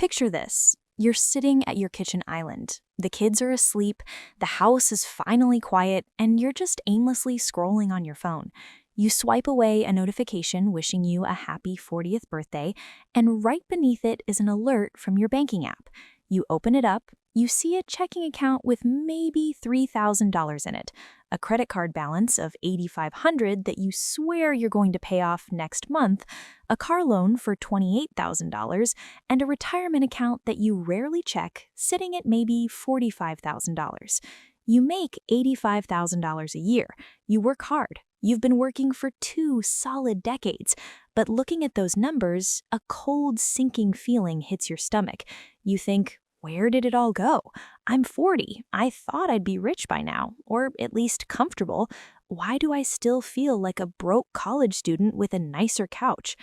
Picture this. You're sitting at your kitchen island. The kids are asleep, the house is finally quiet, and you're just aimlessly scrolling on your phone. You swipe away a notification wishing you a happy 40th birthday, and right beneath it is an alert from your banking app. You open it up, you see a checking account with maybe $3,000 in it, a credit card balance of $8,500 that you swear you're going to pay off next month, a car loan for $28,000, and a retirement account that you rarely check, sitting at maybe $45,000. You make $85,000 a year. You work hard. You've been working for 2 solid decades. But looking at those numbers, a cold, sinking feeling hits your stomach. You think, where did it all go? I'm 40. I thought I'd be rich by now, or at least comfortable. Why do I still feel like a broke college student with a nicer couch?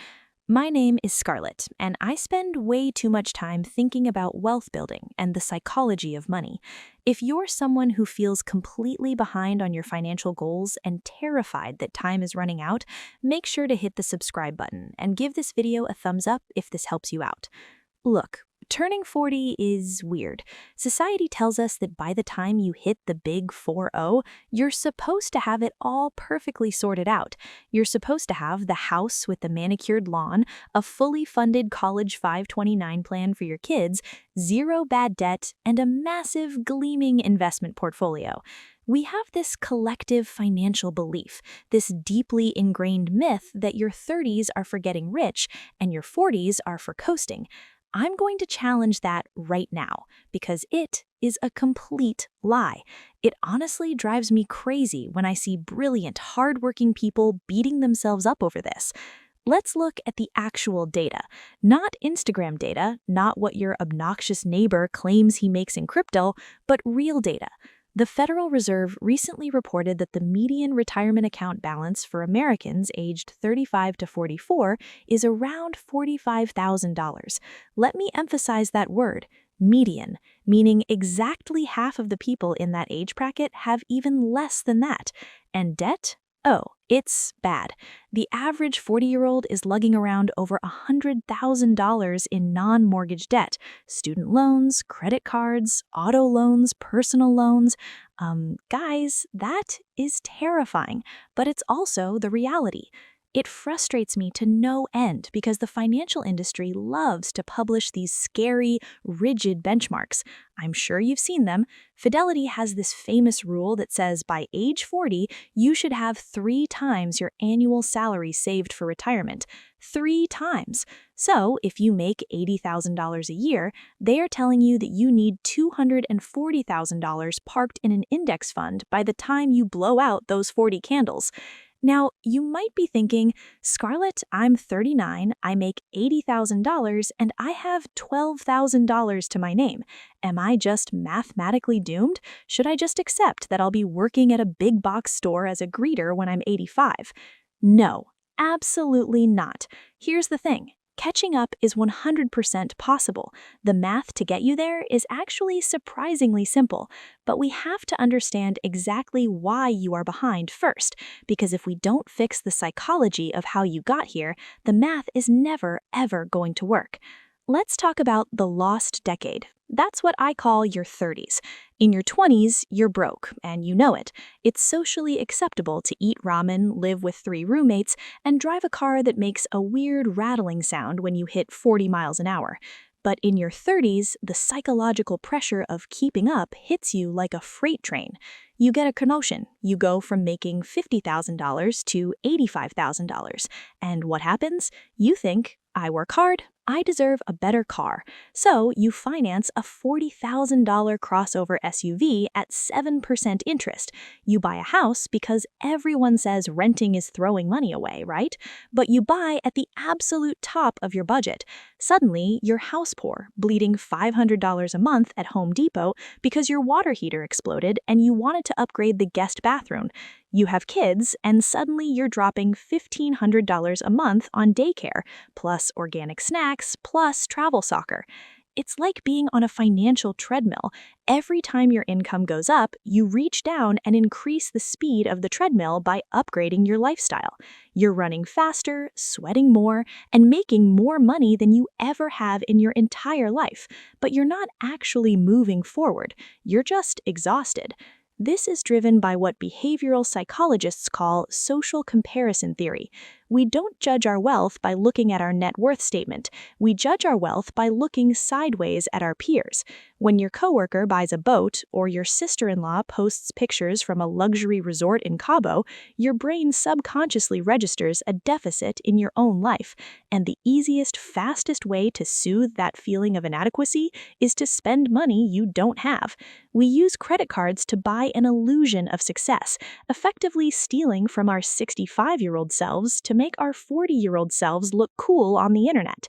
My name is Scarlett, and I spend way too much time thinking about wealth building and the psychology of money. If you're someone who feels completely behind on your financial goals and terrified that time is running out, make sure to hit the subscribe button and give this video a thumbs up if this helps you out. Look, turning 40 is weird. Society tells us that by the time you hit the big 40, you're supposed to have it all perfectly sorted out. You're supposed to have the house with the manicured lawn, a fully funded college 529 plan for your kids, 0 bad debt, and a massive, gleaming investment portfolio. We have this collective financial belief, this deeply ingrained myth that your 30s are for getting rich and your 40s are for coasting. I'm going to challenge that right now because it is a complete lie. It honestly drives me crazy when I see brilliant, hardworking people beating themselves up over this. Let's look at the actual data, not Instagram data, not what your obnoxious neighbor claims he makes in crypto, but real data. The Federal Reserve recently reported that the median retirement account balance for Americans aged 35 to 44 is around $45,000. Let me emphasize that word, median, meaning exactly half of the people in that age bracket have even less than that. And debt? Oh, it's bad. The average 40-year-old is lugging around over $100,000 in non-mortgage debt, student loans, credit cards, auto loans, personal loans. Guys, that is terrifying, but it's also the reality. It frustrates me to no end because the financial industry loves to publish these scary, rigid benchmarks. I'm sure you've seen them. Fidelity has this famous rule that says by age 40, you should have 3 times your annual salary saved for retirement. 3 times. So if you make $80,000 a year, they are telling you that you need $240,000 parked in an index fund by the time you blow out those 40 candles. Now, you might be thinking, Scarlett, I'm 39, I make $80,000, and I have $12,000 to my name. Am I just mathematically doomed? Should I just accept that I'll be working at a big box store as a greeter when I'm 85? No, absolutely not. Here's the thing. Catching up is 100% possible. The math to get you there is actually surprisingly simple, but we have to understand exactly why you are behind first, because if we don't fix the psychology of how you got here, the math is never, ever going to work. Let's talk about the lost decade. That's what I call your 30s. In your 20s, you're broke, and you know it. It's socially acceptable to eat ramen, live with 3 roommates, and drive a car that makes a weird rattling sound when you hit 40 miles an hour. But in your 30s, the psychological pressure of keeping up hits you like a freight train. You get a promotion. You go from making $50,000 to $85,000. And what happens? You think, I work hard, I deserve a better car. So you finance a $40,000 crossover SUV at 7% interest. You buy a house because everyone says renting is throwing money away, right? But you buy at the absolute top of your budget. Suddenly, you're house poor, bleeding $500 a month at Home Depot because your water heater exploded and you wanted to upgrade the guest bathroom. You have kids, and suddenly you're dropping $1,500 a month on daycare, plus organic snacks, plus travel soccer. It's like being on a financial treadmill. Every time your income goes up, you reach down and increase the speed of the treadmill by upgrading your lifestyle. You're running faster, sweating more, and making more money than you ever have in your entire life. But you're not actually moving forward. You're just exhausted. This is driven by what behavioral psychologists call social comparison theory. We don't judge our wealth by looking at our net worth statement. We judge our wealth by looking sideways at our peers. When your coworker buys a boat or your sister-in-law posts pictures from a luxury resort in Cabo, your brain subconsciously registers a deficit in your own life. And the easiest, fastest way to soothe that feeling of inadequacy is to spend money you don't have. We use credit cards to buy an illusion of success, effectively stealing from our 65-year-old selves to make our 40-year-old selves look cool on the internet.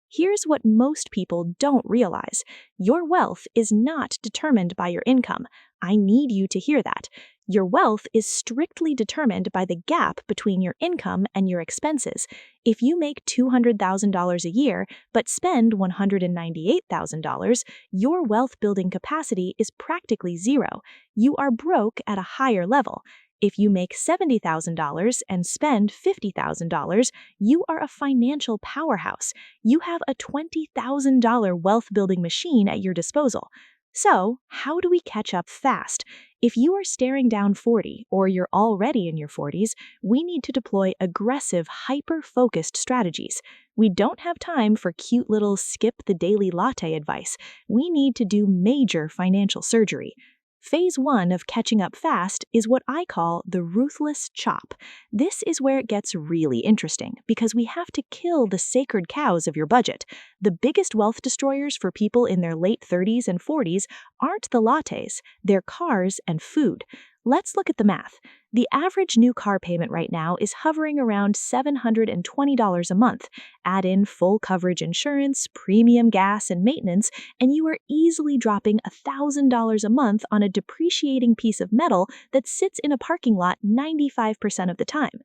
Here's what most people don't realize. Your wealth is not determined by your income. I need you to hear that. Your wealth is strictly determined by the gap between your income and your expenses. If you make $200,000 a year but spend $198,000, your wealth-building capacity is practically zero. You are broke at a higher level. If you make $70,000 and spend $50,000, you are a financial powerhouse. You have a $20,000 wealth-building machine at your disposal. So, how do we catch up fast? If you are staring down 40 or you're already in your 40s, we need to deploy aggressive, hyper-focused strategies. We don't have time for cute little skip the daily latte advice. We need to do major financial surgery. Phase 1 of catching up fast is what I call the Ruthless Chop. This is where it gets really interesting because we have to kill the sacred cows of your budget. The biggest wealth destroyers for people in their late 30s and 40s aren't the lattes, they're cars and food. Let's look at the math. The average new car payment right now is hovering around $720 a month. Add in full coverage insurance, premium gas, and maintenance, and you are easily dropping $1,000 a month on a depreciating piece of metal that sits in a parking lot 95% of the time.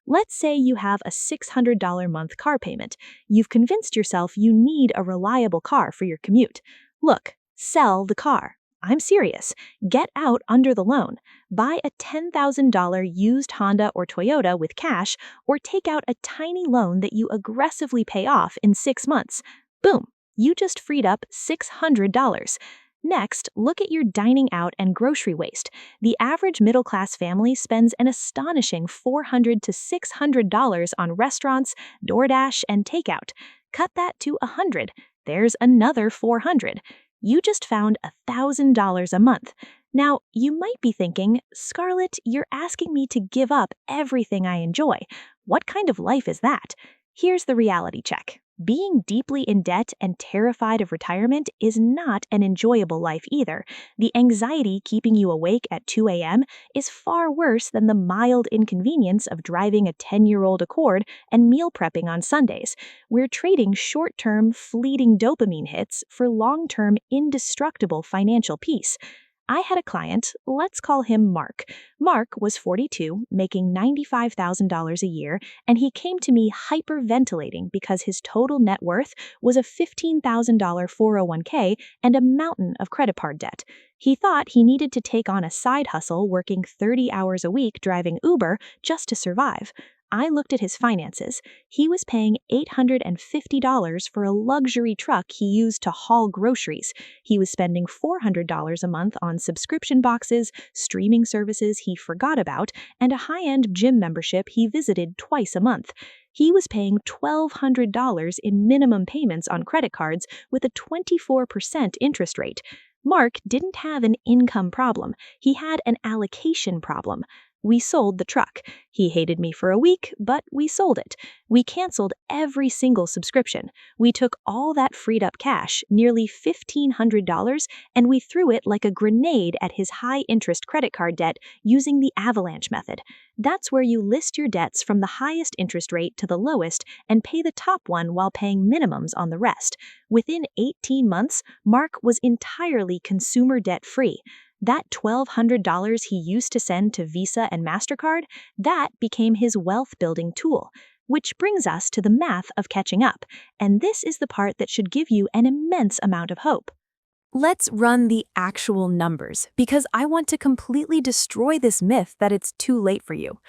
Let's say you have a $600 a month car payment. You've convinced yourself you need a reliable car for your commute. Look, sell the car. I'm serious. Get out under the loan. Buy a $10,000 used Honda or Toyota with cash, or take out a tiny loan that you aggressively pay off in 6 months. Boom, you just freed up $600. Next, look at your dining out and grocery waste. The average middle-class family spends an astonishing $400 to $600 on restaurants, DoorDash, and takeout. Cut that to $100. There's another $400. You just found $1,000 a month. Now, you might be thinking, Scarlett, you're asking me to give up everything I enjoy. What kind of life is that? Here's the reality check. Being deeply in debt and terrified of retirement is not an enjoyable life either. The anxiety keeping you awake at 2 a.m. is far worse than the mild inconvenience of driving a 10-year-old Accord and meal prepping on Sundays. We're trading short-term, fleeting dopamine hits for long-term, indestructible financial peace. I had a client, let's call him Mark. Mark was 42, making $95,000 a year, and he came to me hyperventilating because his total net worth was a $15,000 401k and a mountain of credit card debt. He thought he needed to take on a side hustle working 30 hours a week driving Uber just to survive. I looked at his finances. He was paying $850 for a luxury truck he used to haul groceries. He was spending $400 a month on subscription boxes, streaming services he forgot about, and a high-end gym membership he visited twice a month. He was paying $1,200 in minimum payments on credit cards with a 24% interest rate. Mark didn't have an income problem. He had an allocation problem. We sold the truck. He hated me for a week, but we sold it. We canceled every single subscription. We took all that freed up cash, nearly $1,500, and we threw it like a grenade at his high-interest credit card debt using the Avalanche method. That's where you list your debts from the highest interest rate to the lowest and pay the top one while paying minimums on the rest. Within 18 months, Mark was entirely consumer debt-free. That $1,200 he used to send to Visa and MasterCard, that became his wealth-building tool. Which brings us to the math of catching up, and this is the part that should give you an immense amount of hope. Let's run the actual numbers, because I want to completely destroy this myth that it's too late for you.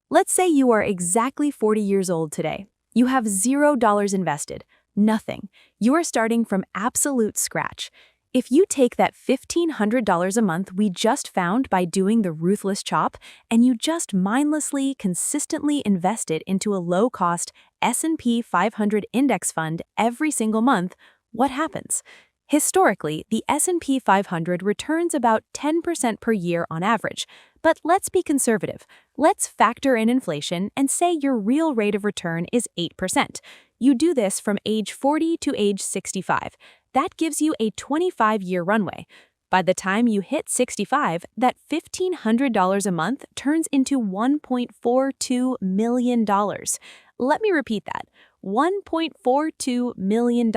Let's say you are exactly 40 years old today. You have $0 invested, nothing. You are starting from absolute scratch. If you take that $1,500 a month we just found by doing the Ruthless Chop, and you just mindlessly, consistently invest it into a low-cost S&P 500 index fund every single month, what happens? Historically, the S&P 500 returns about 10% per year on average. But let's be conservative. Let's factor in inflation and say your real rate of return is 8%. You do this from age 40 to age 65. That gives you a 25-year runway. By the time you hit 65, that $1,500 a month turns into $1.42 million. Let me repeat that. $1.42 million.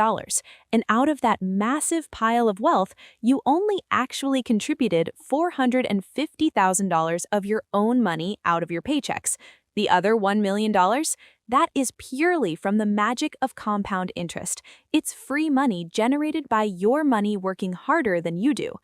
And out of that massive pile of wealth, you only actually contributed $450,000 of your own money out of your paychecks. The other $1 million? That is purely from the magic of compound interest. It's free money generated by your money working harder than you do.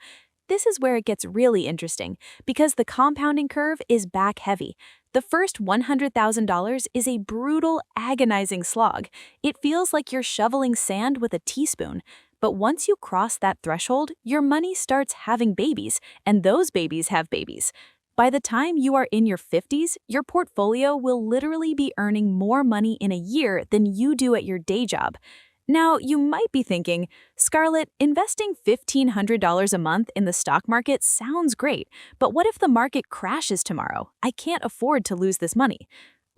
This is where it gets really interesting, because the compounding curve is back heavy. The first $100,000 is a brutal, agonizing slog. It feels like you're shoveling sand with a teaspoon. But once you cross that threshold, your money starts having babies, and those babies have babies. By the time you are in your 50s, your portfolio will literally be earning more money in a year than you do at your day job. Now, you might be thinking, Scarlett, investing $1,500 a month in the stock market sounds great, but what if the market crashes tomorrow? I can't afford to lose this money.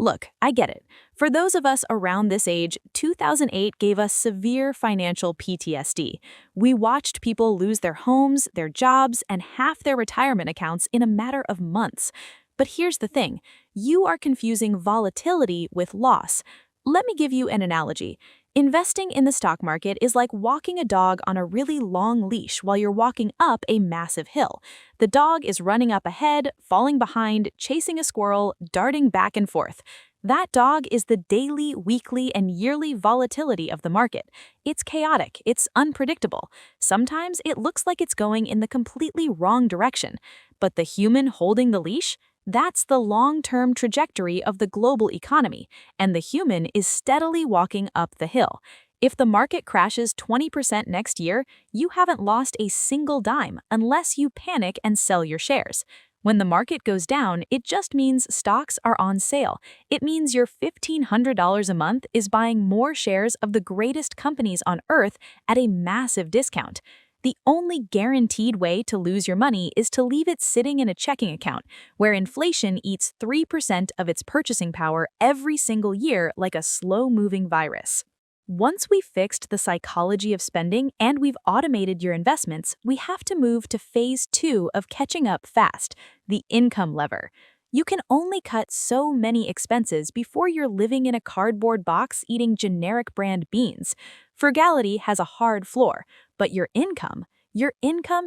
Look, I get it. For those of us around this age, 2008 gave us severe financial PTSD. We watched people lose their homes, their jobs, and half their retirement accounts in a matter of months. But here's the thing. You are confusing volatility with loss. Let me give you an analogy. Investing in the stock market is like walking a dog on a really long leash while you're walking up a massive hill. The dog is running up ahead, falling behind, chasing a squirrel, darting back and forth. That dog is the daily, weekly, and yearly volatility of the market. It's chaotic, it's unpredictable. Sometimes it looks like it's going in the completely wrong direction. But the human holding the leash? That's the long-term trajectory of the global economy, and the human is steadily walking up the hill. If the market crashes 20% next year, you haven't lost a single dime unless you panic and sell your shares. When the market goes down, it just means stocks are on sale. It means your $1,500 a month is buying more shares of the greatest companies on earth at a massive discount. The only guaranteed way to lose your money is to leave it sitting in a checking account, where inflation eats 3% of its purchasing power every single year like a slow-moving virus. Once we've fixed the psychology of spending and we've automated your investments, we have to move to phase 2 of catching up fast, the income lever. You can only cut so many expenses before you're living in a cardboard box eating generic brand beans. Frugality has a hard floor, but your income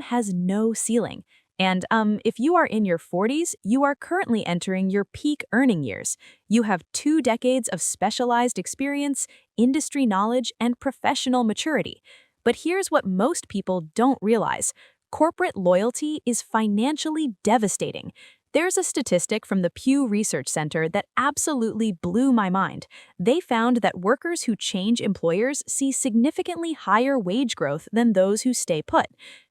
has no ceiling. And if you are in your 40s, you are currently entering your peak earning years. You have 2 decades of specialized experience, industry knowledge, and professional maturity. But here's what most people don't realize. Corporate loyalty is financially devastating. There's a statistic from the Pew Research Center that absolutely blew my mind. They found that workers who change employers see significantly higher wage growth than those who stay put.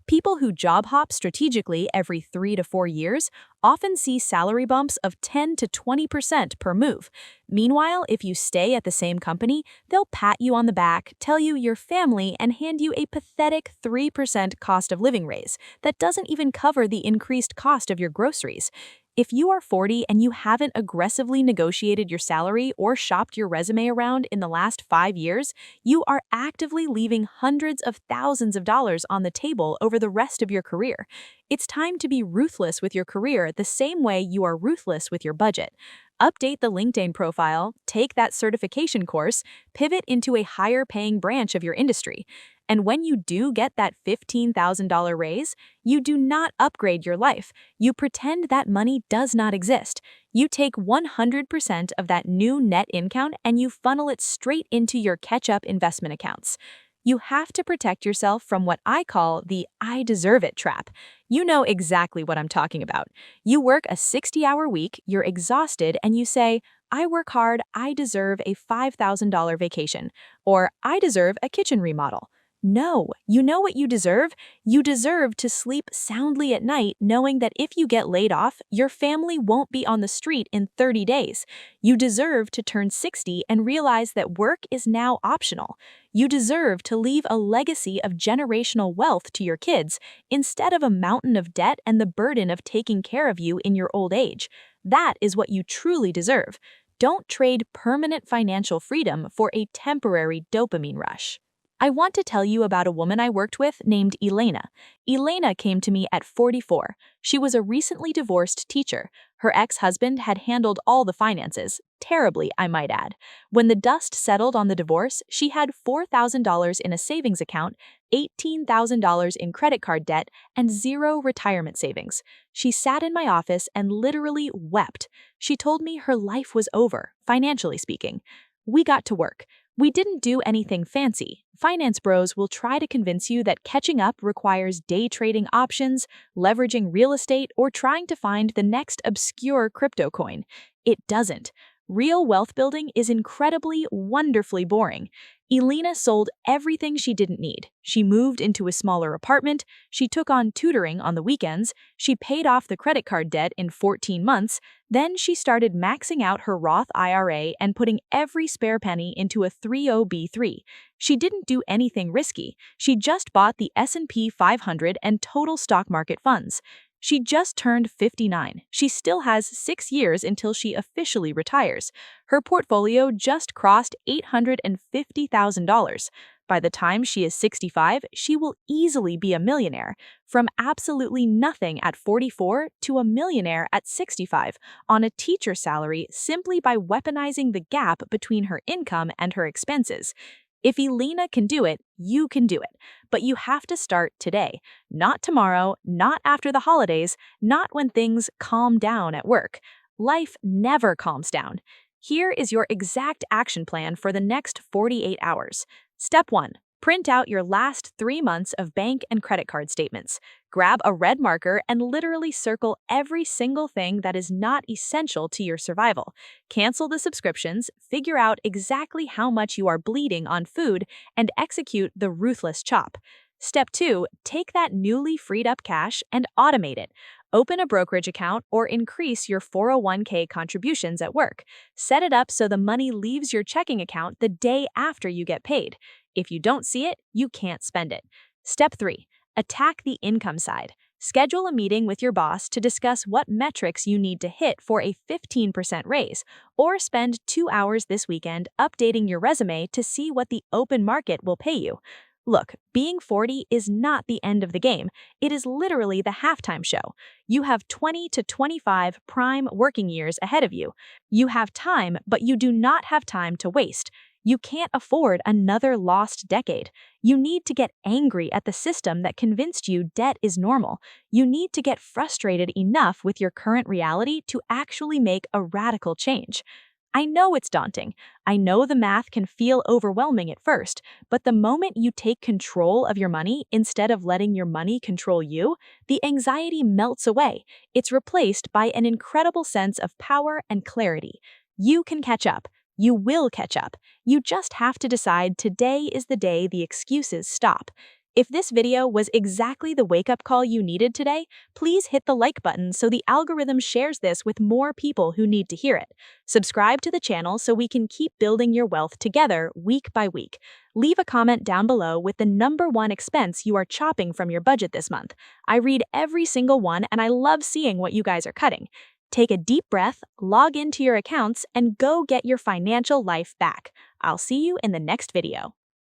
People who job hop strategically every 3 to 4 years often see salary bumps of 10 to 20% per move. Meanwhile, if you stay at the same company, they'll pat you on the back, tell you you're family, and hand you a pathetic 3% cost of living raise that doesn't even cover the increased cost of your groceries. If you are 40 and you haven't aggressively negotiated your salary or shopped your resume around in the last 5 years, you are actively leaving hundreds of thousands of dollars on the table over the rest of your career. It's time to be ruthless with your career the same way you are ruthless with your budget. Update the LinkedIn profile, take that certification course, pivot into a higher paying branch of your industry. And when you do get that $15,000 raise, you do not upgrade your life. You pretend that money does not exist. You take 100% of that new net income and you funnel it straight into your catch-up investment accounts. You have to protect yourself from what I call the "I deserve it" trap. You know exactly what I'm talking about. You work a 60-hour week, you're exhausted, and you say, "I work hard, I deserve a $5,000 vacation," or "I deserve a kitchen remodel." No, you know what you deserve? You deserve to sleep soundly at night knowing that if you get laid off, your family won't be on the street in 30 days. You deserve to turn 60 and realize that work is now optional. You deserve to leave a legacy of generational wealth to your kids instead of a mountain of debt and the burden of taking care of you in your old age. That is what you truly deserve. Don't trade permanent financial freedom for a temporary dopamine rush. I want to tell you about a woman I worked with named Elena. Elena came to me at 44. She was a recently divorced teacher. Her ex-husband had handled all the finances, terribly, I might add. When the dust settled on the divorce, she had $4,000 in a savings account, $18,000 in credit card debt, and zero retirement savings. She sat in my office and literally wept. She told me her life was over, financially speaking. We got to work. We didn't do anything fancy. Finance bros will try to convince you that catching up requires day trading options, leveraging real estate, or trying to find the next obscure crypto coin. It doesn't. Real wealth building is incredibly, wonderfully boring. Elena sold everything she didn't need. She moved into a smaller apartment, she took on tutoring on the weekends, she paid off the credit card debt in 14 months, then she started maxing out her Roth IRA and putting every spare penny into a 30B3. She didn't do anything risky. She just bought the S&P 500 and total stock market funds. She just turned 59. She still has 6 years until she officially retires. Her portfolio just crossed $850,000. By the time she is 65, she will easily be a millionaire. From absolutely nothing at 44 to a millionaire at 65 on a teacher salary simply by weaponizing the gap between her income and her expenses. If Elena can do it, you can do it. But you have to start today. Not tomorrow, not after the holidays, not when things calm down at work. Life never calms down. Here is your exact action plan for the next 48 hours. Step 1. Print out your last 3 months of bank and credit card statements. Grab a red marker and literally circle every single thing that is not essential to your survival. Cancel the subscriptions, figure out exactly how much you are bleeding on food, and execute the Ruthless Chop. Step 2. Take that newly freed up cash and automate it. Open a brokerage account or increase your 401k contributions at work. Set it up so the money leaves your checking account the day after you get paid. If you don't see it, you can't spend it. Step 3. Attack the income side. Schedule a meeting with your boss to discuss what metrics you need to hit for a 15% raise, or spend 2 hours this weekend updating your resume to see what the open market will pay you. Look, being 40 is not the end of the game. It is literally the halftime show. You have 20 to 25 prime working years ahead of you. You have time, but you do not have time to waste. You can't afford another lost decade. You need to get angry at the system that convinced you debt is normal. You need to get frustrated enough with your current reality to actually make a radical change. I know it's daunting. I know the math can feel overwhelming at first, but the moment you take control of your money instead of letting your money control you, the anxiety melts away. It's replaced by an incredible sense of power and clarity. You can catch up. You will catch up. You just have to decide today is the day the excuses stop. If this video was exactly the wake-up call you needed today, please hit the like button so the algorithm shares this with more people who need to hear it. Subscribe to the channel so we can keep building your wealth together week by week. Leave a comment down below with the #1 expense you are chopping from your budget this month. I read every single one and I love seeing what you guys are cutting. Take a deep breath, log into your accounts, and go get your financial life back. I'll see you in the next video.